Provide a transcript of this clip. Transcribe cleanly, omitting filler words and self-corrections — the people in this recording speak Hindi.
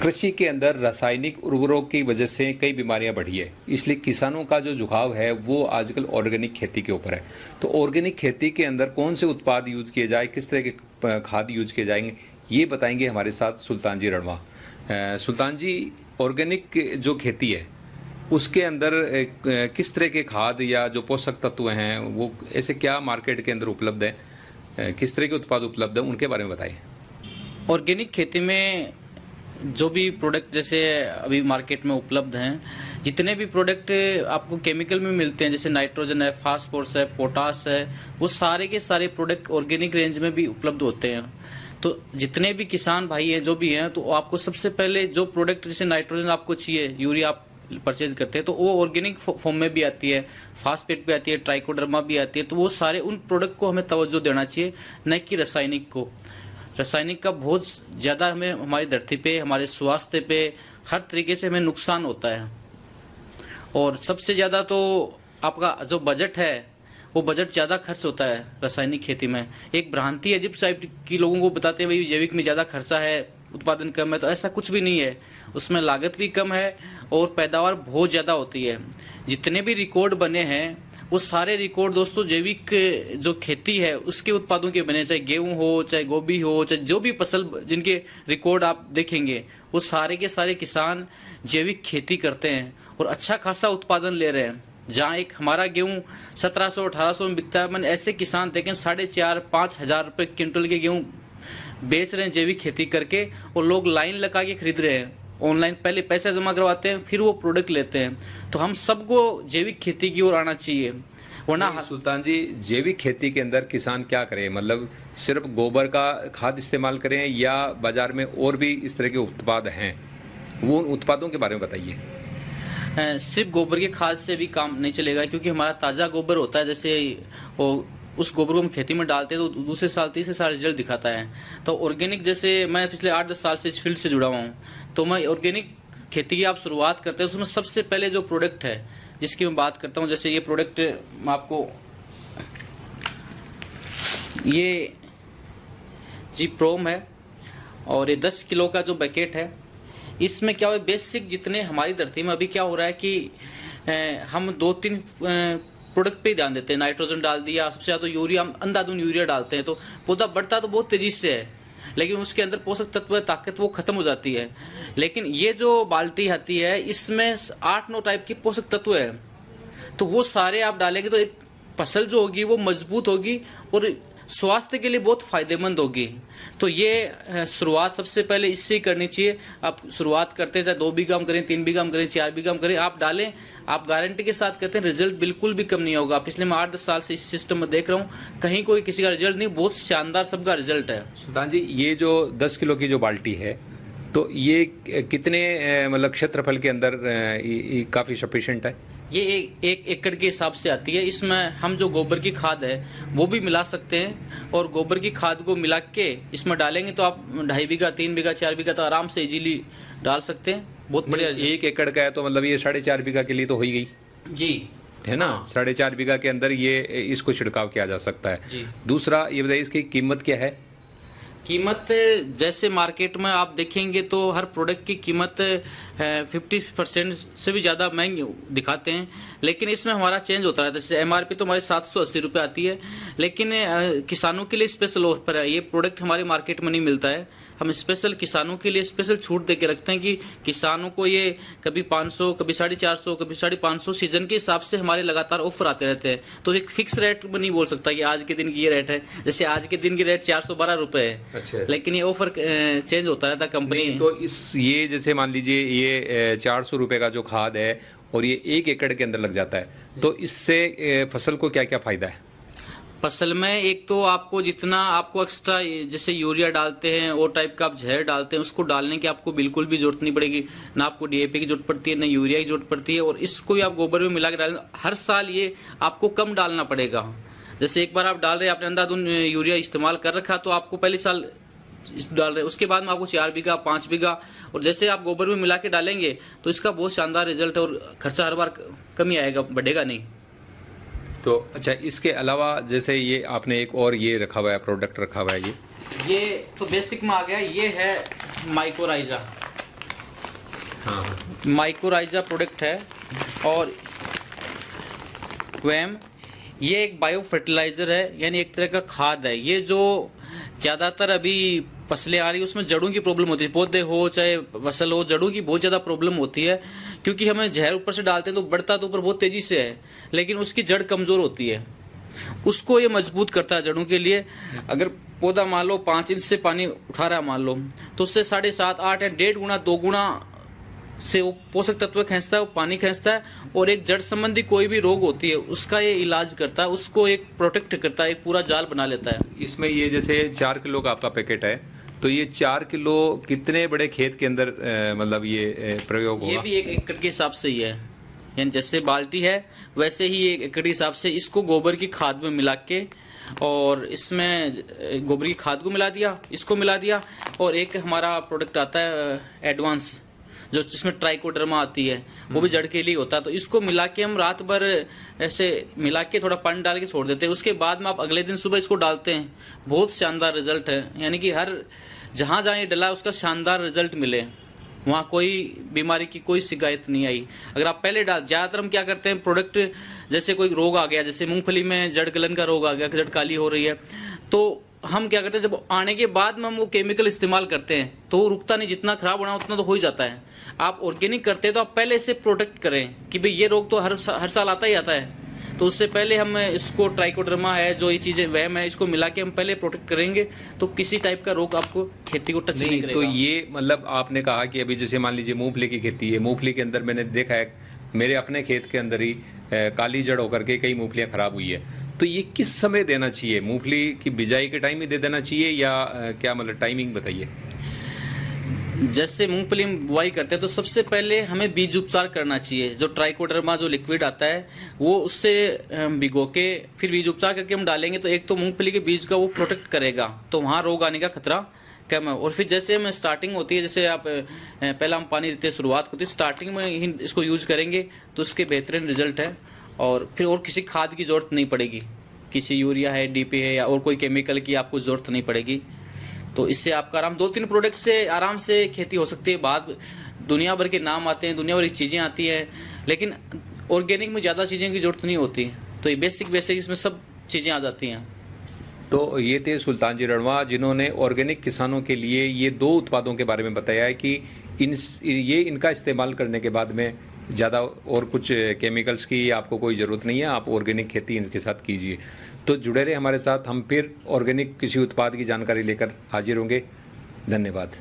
कृषि के अंदर रासायनिक उर्वरकों की वजह से कई बीमारियां बढ़ी है, इसलिए किसानों का जो झुकाव है वो आजकल ऑर्गेनिक खेती के ऊपर है। तो ऑर्गेनिक खेती के अंदर कौन से उत्पाद यूज किए जाए, किस तरह के खाद यूज किए जाएंगे, ये बताएंगे हमारे साथ सुल्तान जी रणवा। सुल्तान जी, ऑर्गेनिक जो खेती है उसके अंदर किस तरह के खाद या जो पोषक तत्व हैं वो ऐसे क्या मार्केट के अंदर उपलब्ध है, किस तरह के उत्पाद उपलब्ध हैं, उनके बारे में बताइए। ऑर्गेनिक खेती में जो भी प्रोडक्ट जैसे अभी मार्केट में उपलब्ध हैं, जितने भी प्रोडक्ट आपको केमिकल में मिलते हैं, जैसे नाइट्रोजन है, फास्फोरस है, पोटास है, वो सारे के सारे प्रोडक्ट ऑर्गेनिक रेंज में भी उपलब्ध होते हैं। तो जितने भी किसान भाई हैं जो भी हैं, तो आपको सबसे पहले जो प्रोडक्ट जैसे नाइट्रोजन आपको चाहिए, यूरिया आप परचेज करते हैं, तो वो ऑर्गेनिक फॉर्म में भी आती है, फास्फेट भी आती है, ट्राइकोडर्मा भी आती है। तो वो सारे उन प्रोडक्ट को हमें तवज्जो देना चाहिए, न कि रासायनिक को। रासायनिक का बहुत ज़्यादा हमें हमारी धरती पे, हमारे स्वास्थ्य पे, हर तरीके से हमें नुकसान होता है। और सबसे ज़्यादा तो आपका जो बजट है वो बजट ज़्यादा खर्च होता है रासायनिक खेती में। एक भ्रांति है, जिस टाइप की लोगों को बताते हैं भाई जैविक में ज़्यादा खर्चा है, उत्पादन कम है, तो ऐसा कुछ भी नहीं है। उसमें लागत भी कम है और पैदावार बहुत ज़्यादा होती है। जितने भी रिकॉर्ड बने हैं वो सारे रिकॉर्ड दोस्तों जैविक जो खेती है उसके उत्पादों के बने, चाहे गेहूं हो, चाहे गोभी हो, चाहे जो भी फसल जिनके रिकॉर्ड आप देखेंगे वो सारे के सारे किसान जैविक खेती करते हैं और अच्छा खासा उत्पादन ले रहे हैं। जहाँ एक हमारा गेहूं 1700-1800 में बिकता है, मैंने ऐसे किसान देखें 4,500-5 हज़ार रुपये क्विंटल के गेहूँ बेच रहे हैं जैविक खेती करके, और लोग लाइन लगा के खरीद रहे हैं। ऑनलाइन पहले पैसे जमा करवाते हैं, फिर वो प्रोडक्ट लेते हैं। तो हम सबको जैविक खेती की ओर आना चाहिए, वरना। सुल्तान जी, जैविक खेती के अंदर किसान क्या करें, मतलब सिर्फ गोबर का खाद इस्तेमाल करें या बाजार में और भी इस तरह के उत्पाद हैं, वो उन उत्पादों के बारे में बताइए। सिर्फ गोबर के खाद से भी काम नहीं चलेगा, क्योंकि हमारा ताज़ा गोबर होता है, जैसे वो उस गोबर को हम खेती में डालते हैं तो दूसरे साल तीसरे साल रिजल्ट दिखाता है। तो ऑर्गेनिक, जैसे मैं पिछले 8-10 साल से इस फील्ड से जुड़ा हुआ हूँ, तो मैं ऑर्गेनिक खेती की आप शुरुआत करते हैं, उसमें सबसे पहले जो प्रोडक्ट है जिसकी मैं बात करता हूँ, जैसे ये प्रोडक्ट मैं आपको, ये जी प्रोम है और ये 10 किलो का जो पैकेट है, इसमें क्या हो, बेसिक जितने हमारी धरती में अभी क्या हो रहा है कि हम 2-3 प्रोडक्ट पे ही ध्यान देते हैं। नाइट्रोजन डाल दिया, सबसे ज़्यादा तो यूरिया, हम अंधाधुंध यूरिया डालते हैं, तो पौधा बढ़ता तो बहुत तेजी से है, लेकिन उसके अंदर पोषक तत्व, ताकत वो खत्म हो जाती है। लेकिन ये जो बाल्टी आती है इसमें 8-9 टाइप के पोषक तत्व है, तो वो सारे आप डालेंगे तो एक फसल जो होगी वो मजबूत होगी और स्वास्थ्य के लिए बहुत फायदेमंद होगी। तो ये शुरुआत सबसे पहले इससे ही करनी चाहिए। आप शुरुआत करते हैं, चाहे 2 बीघा में करें, 3 बीघा में करें, 4 बीघा में करें, आप डालें, आप गारंटी के साथ कहते हैं रिजल्ट बिल्कुल भी कम नहीं होगा। पिछले मैं 8-10 साल से इस सिस्टम में देख रहा हूँ, कहीं कोई किसी का रिजल्ट नहीं, बहुत शानदार सबका रिजल्ट है। सुल्तान जी, ये जो 10 किलो की जो बाल्टी है, तो ये कितने मतलब क्षेत्रफल के अंदर काफ़ी सफिशिएंट है? ये 1 एकड़ के हिसाब से आती है। इसमें हम जो गोबर की खाद है वो भी मिला सकते हैं, और गोबर की खाद को मिला के इसमें डालेंगे तो आप 2.5 बीघा, 3 बीघा, 4 बीघा तो आराम से इजीली डाल सकते हैं। बहुत बढ़िया। 1 एकड़ का है तो मतलब ये 4.5 बीघा के लिए तो हो ही गई जी, है ना। 4.5 बीघा के अंदर ये इसको छिड़काव किया जा सकता है जी। दूसरा ये बताइए, इसकी कीमत क्या है? कीमत जैसे मार्केट में आप देखेंगे तो हर प्रोडक्ट की कीमत 50% से भी ज़्यादा महंगी दिखाते हैं, लेकिन इसमें हमारा चेंज होता है। जैसे MRP तो हमारी 780 रुपये आती है, लेकिन किसानों के लिए स्पेशल ऑफर है। ये प्रोडक्ट हमारे मार्केट में नहीं मिलता है, हम स्पेशल किसानों के लिए स्पेशल छूट दे के रखते हैं कि किसानों को ये कभी 500, कभी 450, कभी 550 सीजन के हिसाब से हमारे लगातार ऑफर आते रहते हैं। तो एक फिक्स रेट में नहीं बोल सकता कि आज के दिन की ये रेट है। जैसे आज के दिन की रेट 412 रुपये है। अच्छा। लेकिन ये ऑफर चेंज होता रहता कंपनी। तो ये जैसे मान लीजिए ये 400 रुपये का जो खाद है और ये 1 एकड़ के अंदर लग जाता है, तो इससे फसल को क्या क्या फायदा है? फसल में एक तो आपको जितना आपको एक्स्ट्रा जैसे यूरिया डालते हैं और टाइप का आप जहर डालते हैं, उसको डालने की आपको बिल्कुल भी जरूरत नहीं पड़ेगी। ना आपको DAP की जरूरत पड़ती है, ना यूरिया की जरूरत पड़ती है, और इसको भी आप गोबर में मिला के डालें। हर साल ये आपको कम डालना पड़ेगा। जैसे एक बार आप डाल रहे हैं, आपने अंधाधुंध यूरिया इस्तेमाल कर रखा, तो आपको पहले साल डाल रहे हैं, उसके बाद में आपको 4 बीघा, 5 बीघा, और जैसे आप गोबर में मिला के डालेंगे तो इसका बहुत शानदार रिजल्ट है, और खर्चा हर बार कम ही आएगा, बढ़ेगा नहीं। तो अच्छा, इसके अलावा जैसे ये आपने एक और ये रखा हुआ है, प्रोडक्ट रखा हुआ है, ये तो बेसिक में आ गया। ये है माइकोराइजा। हाँ माइकोराइजा प्रोडक्ट है और वैम, ये एक बायो फर्टिलाइजर है, यानी एक तरह का खाद है। ये जो ज़्यादातर अभी फसलें आ रही है उसमें जड़ों की प्रॉब्लम होती है, पौधे हो चाहे फसल हो, जड़ों की बहुत ज़्यादा प्रॉब्लम होती है, क्योंकि हमें जहर ऊपर से डालते हैं तो बढ़ता तो ऊपर बहुत तेज़ी से है, लेकिन उसकी जड़ कमज़ोर होती है। उसको ये मजबूत करता है जड़ों के लिए। अगर पौधा मान लो 5 इंच से पानी उठा रहा है मान लो, तो उससे 7.5, 8 या 1.5 गुना 2 गुना से वो पोषक तत्व खींचता है, वो पानी खींचता है, और एक जड़ संबंधी कोई भी रोग होती है उसका ये इलाज करता है, उसको एक प्रोटेक्ट करता है, एक पूरा जाल बना लेता है। इसमें ये जैसे 4 किलो का आपका पैकेट है, तो ये 4 किलो कितने बड़े खेत के अंदर मतलब ये प्रयोग होगा? ये भी 1 एकड़ के हिसाब से ही है, यानी जैसे बाल्टी है वैसे ही 1 एकड़ के हिसाब से इसको गोबर की खाद में मिला के, और इसमें गोबर की खाद को मिला दिया, इसको मिला दिया, और एक हमारा प्रोडक्ट आता है एडवांस, जो जिसमें ट्राइकोडर्मा आती है, वो भी जड़ के लिए होता है। तो इसको मिला के हम रात भर ऐसे मिला के थोड़ा पानी डाल के छोड़ देते हैं, उसके बाद में आप अगले दिन सुबह इसको डालते हैं, बहुत शानदार रिजल्ट है। यानी कि हर जहाँ जहाँ ये डला उसका शानदार रिजल्ट मिले, वहाँ कोई बीमारी की कोई शिकायत नहीं आई। अगर आप पहले डाल, ज़्यादातर हम क्या करते हैं प्रोडक्ट, जैसे कोई रोग आ गया, जैसे मूंगफली में जड़ गलन का रोग आ गया, जड़ काली हो रही है, तो हम क्या करते हैं जब आने के बाद में हम वो केमिकल इस्तेमाल करते हैं तो वो रुकता नहीं, जितना खराब होना उतना तो हो ही जाता है। आप ऑर्गेनिक करते हैं तो आप पहले से प्रोटेक्ट करें कि भाई ये रोग तो हर साल आता ही आता है, तो उससे पहले हम इसको ट्राइकोडर्मा है, जो ये चीज़ें वैम है, इसको मिला के हम पहले प्रोटेक्ट करेंगे, तो किसी टाइप का रोग आपको खेती को टच नहीं करेगा। तो ये मतलब आपने कहा कि अभी जैसे मान लीजिए मूंगफली की खेती है, मूंगफली के अंदर मैंने देखा है मेरे अपने खेत के अंदर ही काली जड़ होकर के कई मूंगफलियां खराब हुई है, तो ये किस समय देना चाहिए? मूंगफली की बिजाई के टाइम ही दे देना चाहिए या क्या मतलब टाइमिंग बताइए? जैसे मूंगफली में बुआई करते हैं तो सबसे पहले हमें बीज उपचार करना चाहिए। जो ट्राइकोडर्मा जो लिक्विड आता है वो उससे भिगो के फिर बीज उपचार करके हम डालेंगे, तो एक तो मूंगफली के बीज का वो प्रोटेक्ट करेगा, तो वहाँ रोग आने का खतरा कम है। और फिर जैसे हमें स्टार्टिंग होती है, जैसे आप पहला हम पानी देते हैं शुरुआत होती है, स्टार्टिंग में ही इसको यूज करेंगे तो उसके बेहतरीन रिजल्ट है, और फिर और किसी खाद की जरूरत नहीं पड़ेगी, किसी यूरिया है, डीपी है, या और कोई केमिकल की आपको जरूरत नहीं पड़ेगी। तो इससे आपका आराम 2-3 प्रोडक्ट से आराम से खेती हो सकती है। बाद दुनिया भर के नाम आते हैं, दुनिया भर की चीज़ें आती हैं, लेकिन ऑर्गेनिक में ज़्यादा चीज़ें की जरूरत नहीं होती, तो ये बेसिक इसमें सब चीज़ें आ जाती हैं। तो ये थे सुल्तान जी रणवा, जिन्होंने ऑर्गेनिक किसानों के लिए ये 2 उत्पादों के बारे में बताया है कि इनका इस्तेमाल करने के बाद में ज़्यादा और कुछ केमिकल्स की आपको कोई ज़रूरत नहीं है, आप ऑर्गेनिक खेती इनके साथ कीजिए। तो जुड़े रहे हमारे साथ, हम फिर ऑर्गेनिक किसी उत्पाद की जानकारी लेकर हाजिर होंगे। धन्यवाद।